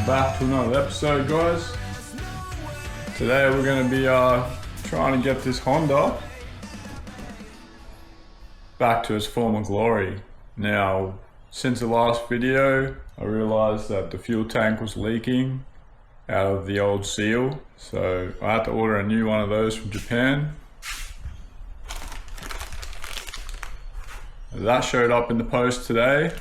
back to another episode, guys. Today we're going to be trying to get this Honda back to its former glory. Now, since the last video, I realized that the fuel tank was leaking out of the old seal, so I had to order a new one of those from Japan. That showed up in the post today.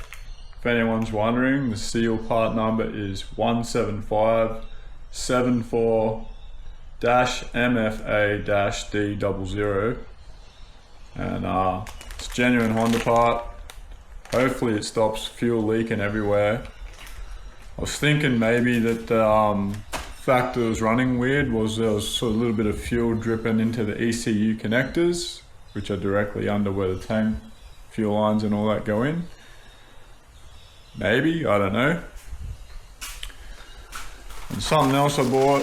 If anyone's wondering, the seal part number is 174-MFA-D00, and it's a genuine Honda part. Hopefully it stops fuel leaking everywhere. I was thinking maybe that the fact that it was running weird was there was sort of a little bit of fuel dripping into the ECU connectors, which are directly under where the tank fuel lines and all that go in. Maybe, I don't know. And something else I bought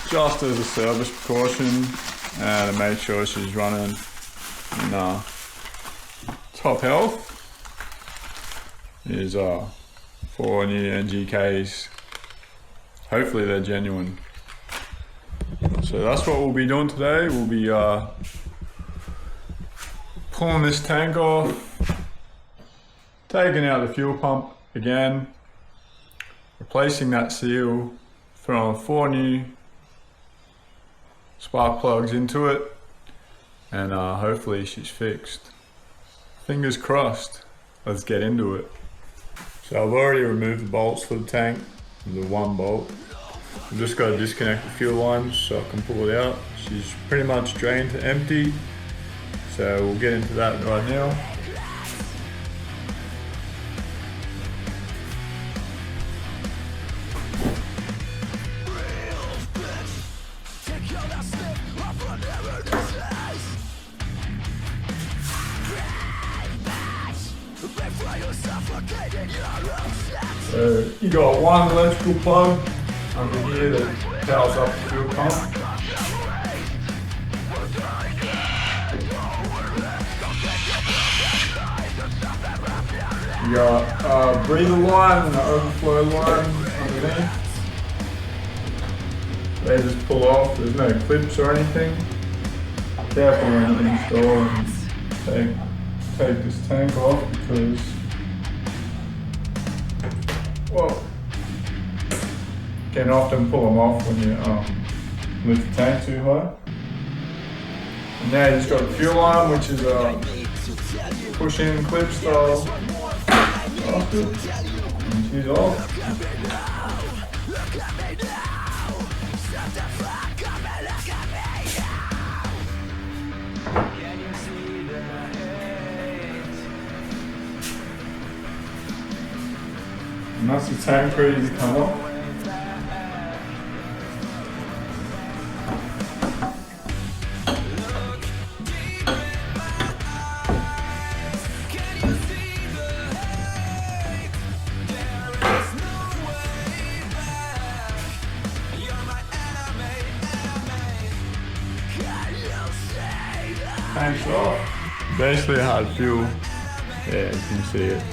just as a service precaution and to make sure she's running in top health is 4 new NGKs. Hopefully they're genuine. So that's what we'll be doing today. We'll be pulling this tank off, taking out the fuel pump again, replacing that seal, throwing 4 new spark plugs into it, and hopefully she's fixed. Fingers crossed. Let's get into it. So I've already removed the bolts for the tank, the one bolt. I've just got to disconnect the fuel lines so I can pull it out. She's pretty much drained to empty, so we'll get into that right now. So you got one electrical plug under here that powers up the fuel pump. You got a breather line and an overflow line underneath. They just pull off. There's no clips or anything. Careful when you install and take this tank off because you can often pull them off when you lift the tank too high. And now you just got the fuel line, which is a push-in clip style. And she's off. And that's the tank ready to come off. Tank's off. Basically how it fuel. Yeah, you can see it.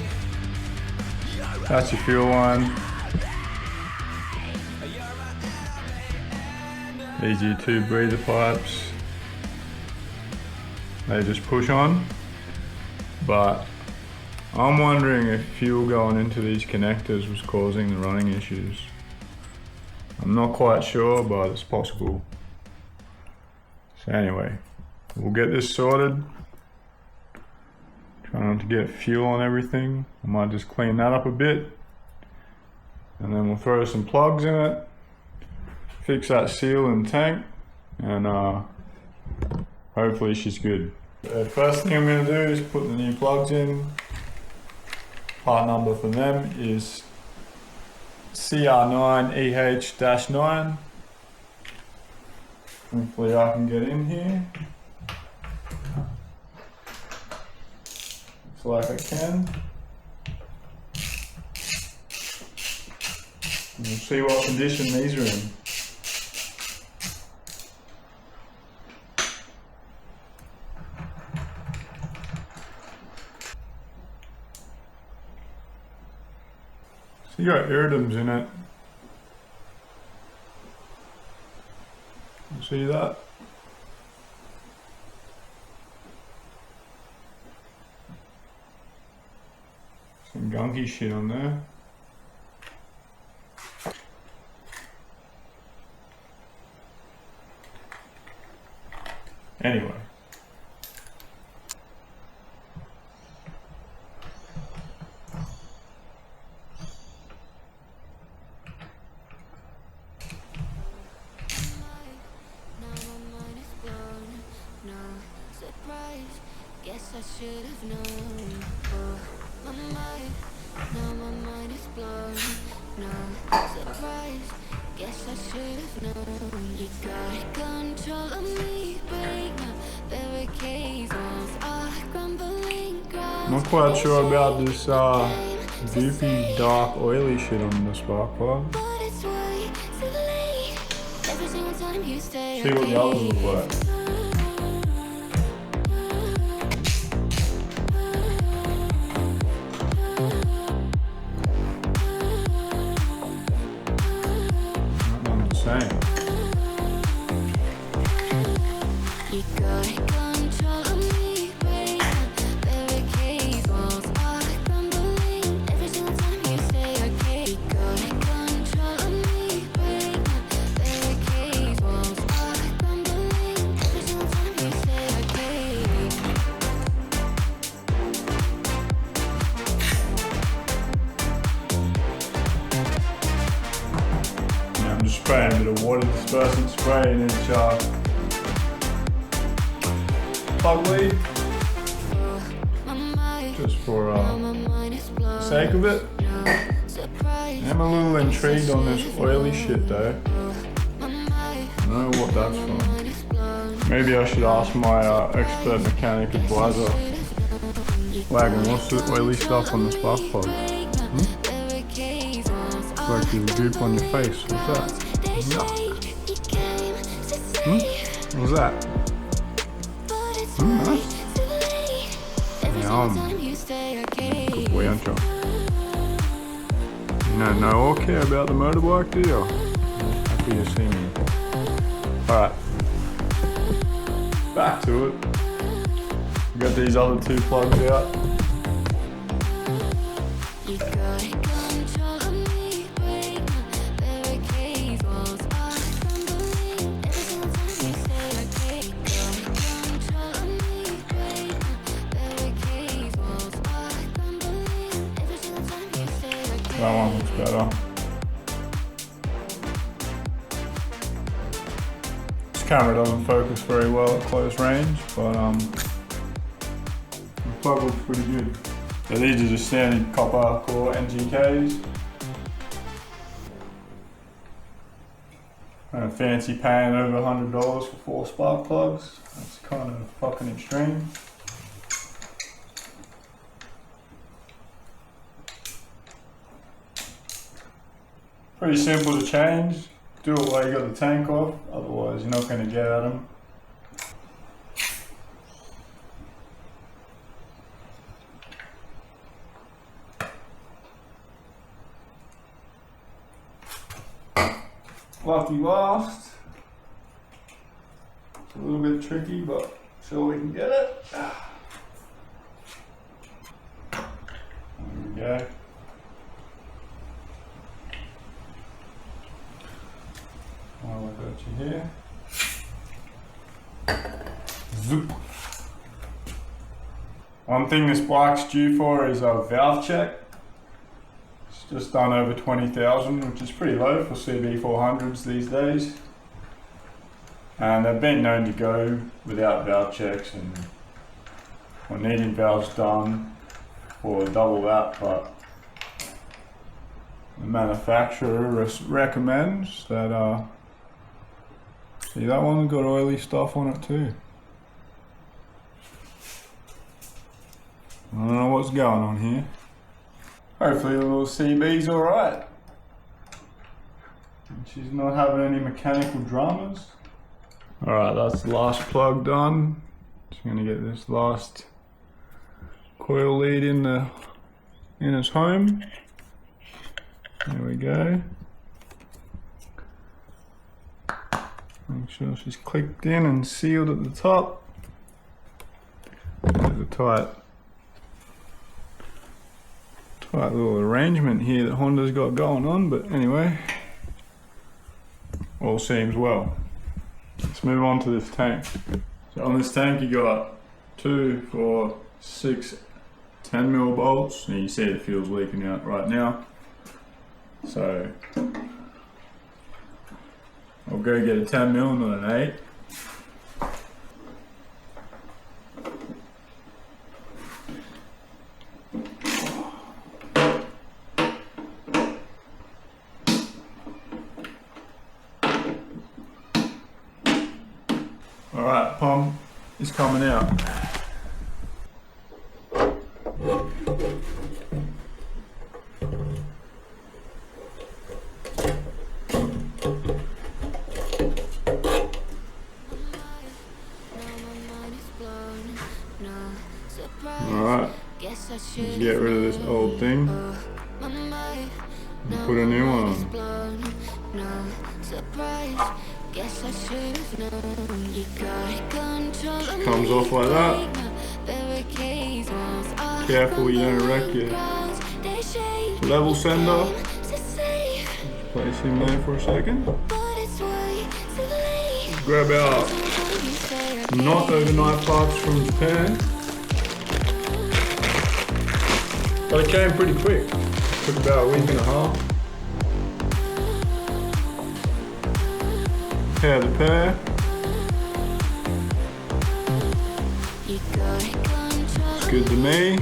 That's your fuel line. These are your 2 breather pipes. They just push on. But I'm wondering if fuel going into these connectors was causing the running issues. I'm not quite sure, but it's possible. So anyway, we'll get this sorted. Try not to get fuel on everything. I might just clean that up a bit. And then we'll throw some plugs in it. Fix that seal in the tank. And hopefully she's good. The first thing I'm going to do is put the new plugs in. Part number for them is CR9EH-9. Hopefully I can get in here. Like I can. And we'll see what condition these are in. So you got iridiums in it. See that? Some gunky shit on there. Anyway. Guess I should have known. Oh, my mind, now my mind is blown. No surprise. Guess I should have known. You got control of me, break my barricades. Walls are crumbling ground. Not quite sure about this goopy, dark, oily shit on the spark plug. But it's way too late. Every single time you stay. See what the others look like. You got control of me, break my barricades. Walls are crumbling every single time you say okay. You got control of me, break my barricades. Walls are crumbling every single time you say okay. Yeah, I'm just spraying a bit of water dispersant spray in each plug lead, just for the sake of it. I'm a little intrigued on this oily shit though. I don't know what that's from. Maybe I should ask my expert mechanic advisor. Wagon, what's the oily stuff on the spark plug? It's like you goop on your face. What's that? What's that? Nice. Yum. Good boy, aren't you? You don't know or care about the motorbike, do you? Happy to see me. Alright. Back to it. We got these other two plugs out. That one looks better. This camera doesn't focus very well at close range, but the plug looks pretty good. So these are just standard copper core NGKs. And a fancy paying over $100 for 4 spark plugs. That's kind of fucking extreme. Pretty simple to change. Do it while you got the tank off, otherwise you're not going to get at them. Lucky last. It's a little bit tricky, but sure we can get it. There we go. While I've got you here. Zoop. One thing this bike's due for is a valve check. It's just done over 20,000, which is pretty low for CB400s these days. And they've been known to go without valve checks and or needing valves done for double that, but the manufacturer recommends that see, that one's got oily stuff on it too. I don't know what's going on here. Hopefully the little CB's alright. She's not having any mechanical dramas. Alright, that's the last plug done. Just gonna get this last coil lead in its home. There we go. Make sure she's clicked in and sealed at the top. There's a tight little arrangement here that Honda's got going on, but anyway, all seems well. Let's move on to this tank. So on this tank you got 2, 4, 6, 10mm bolts, and you see the fuel's leaking out right now. So I'll go get a 10mm, not an 8. Alright, pump is coming out. Alright, let's get rid of this old thing and put a new one on. Just comes off like that. Careful you don't wreck your level sender. Place him there for a second. Grab our not overnight parts from Japan. But it came pretty quick. Took about a week and a half. Pair the pair. It's good to me.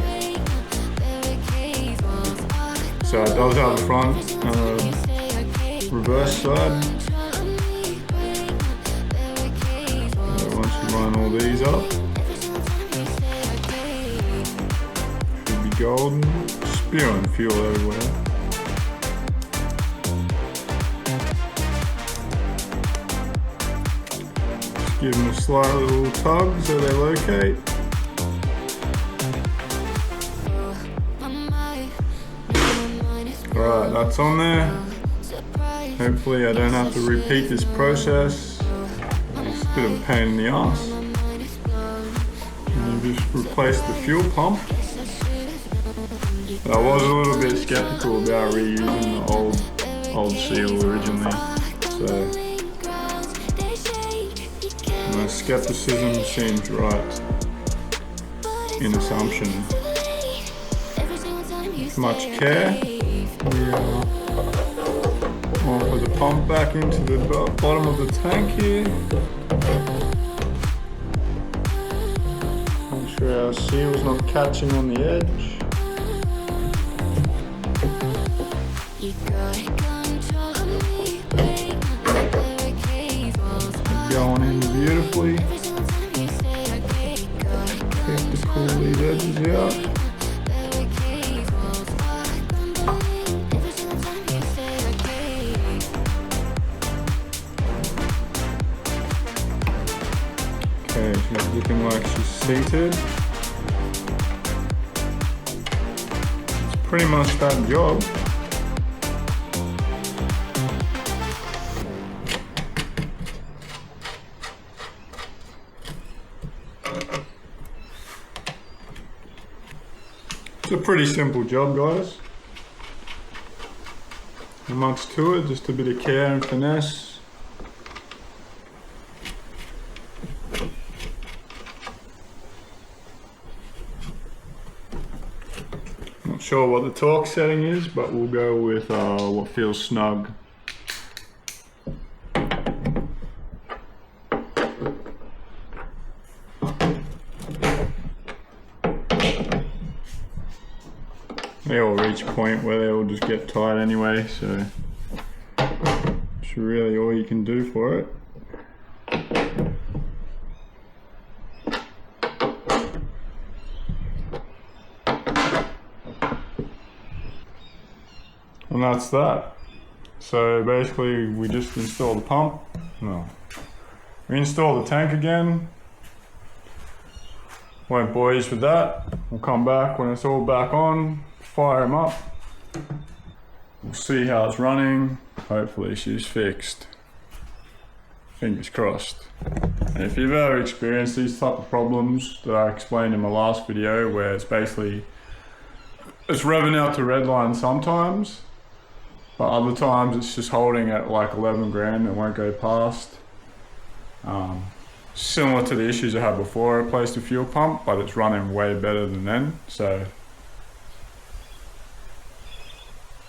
So it does have a front and a reverse side. So once you line all these up, should be golden. Spewing fuel everywhere. Just give them a slight little tug so they locate. Alright, that's on there. Hopefully I don't have to repeat this process. It's a bit of a pain in the ass. And you just replace the fuel pump. I was a little bit skeptical about reusing the old seal originally, so my skepticism seems right in assumption. With much care, we will put the pump back into the bottom of the tank here. Make sure our seal's not catching on the edge. Going in beautifully. Have to pull these edges out. Okay, she's looking like she's seated. It's pretty much that job. It's a pretty simple job, guys. Not much to it, just a bit of care and finesse. Not sure what the torque setting is, but we'll go with what feels snug. They all reach a point where they all just get tight anyway, so it's really all you can do for it. And that's that. So basically we just install the pump. No. We install the tank again. Won't bore you with that. We'll come back when it's all back on. Fire them up. We'll see how it's running. Hopefully she's fixed. fingers crossed. And if you've ever experienced these type of problems that I explained in my last video, where it's basically, it's revving out to redline sometimes, but other times it's just holding at like 11 grand and won't go past. Similar to the issues I had before I replaced the fuel pump, but it's running way better than then, so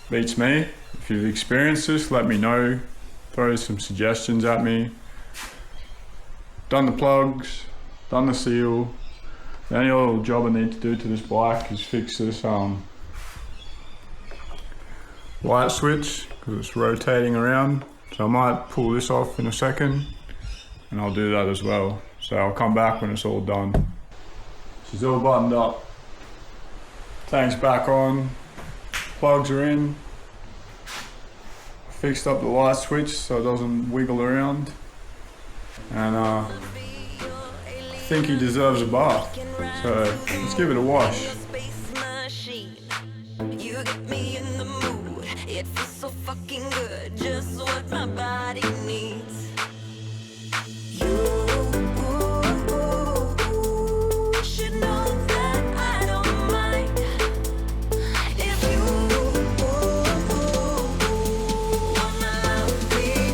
beats me. If you've experienced this, let me know, throw some suggestions at me. Done the plugs, done the seal. The only little job I need to do to this bike is fix this light switch, because it's rotating around, so I might pull this off in a second and I'll do that as well. So I'll come back when it's all done. She's all buttoned up, tank's back on, plugs are in, fixed up the light switch so it doesn't wiggle around, and I think he deserves a bath, so let's give it a wash. You get me in the mood. It feels so fucking good, just what my body needs. You should know that I don't mind if you wanna love me all my life. You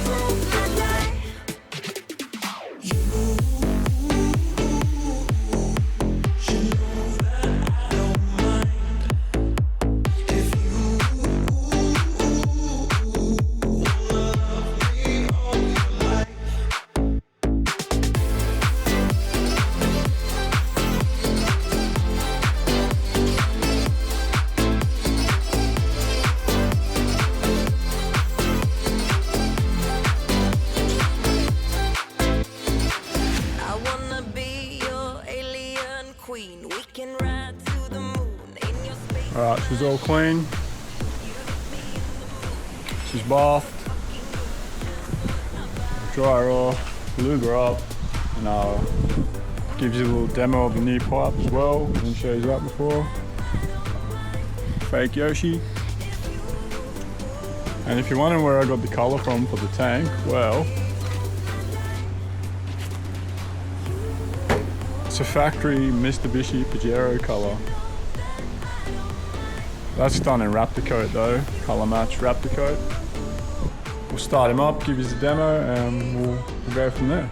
should know that I don't mind if you wanna love me all your life. I wanna be your alien queen. We can ride to the moon in your space. Alright, she's all clean. She's bathed. Dry her off, lube her up, and gives you a little demo of the new pipe as well. Didn't show you that before. Fake Yoshi. And if you're wondering where I got the colour from for the tank, well, it's a factory Mitsubishi Pajero colour. That's done in Raptor coat though, colour match Raptor coat. We'll start him up, give you the demo, and we'll go from there.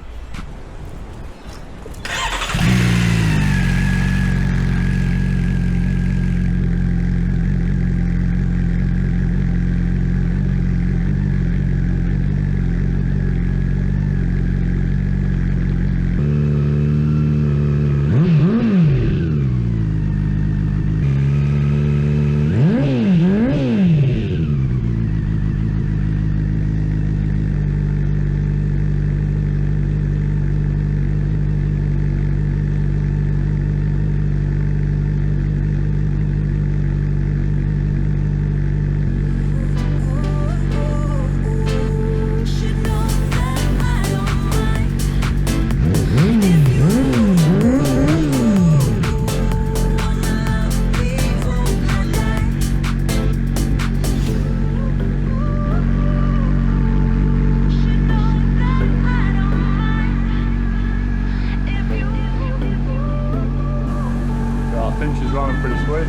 Running pretty sweet.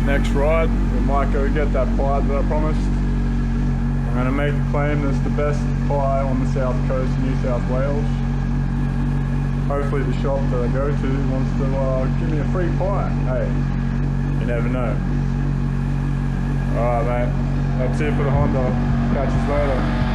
Next ride, we might go get that pie that I promised. I'm going to make the claim that's the best pie on the south coast of New South Wales. Hopefully the shop that I go to wants to give me a free pie. Hey, you never know. Alright mate, that's it for the Honda. Catch us later.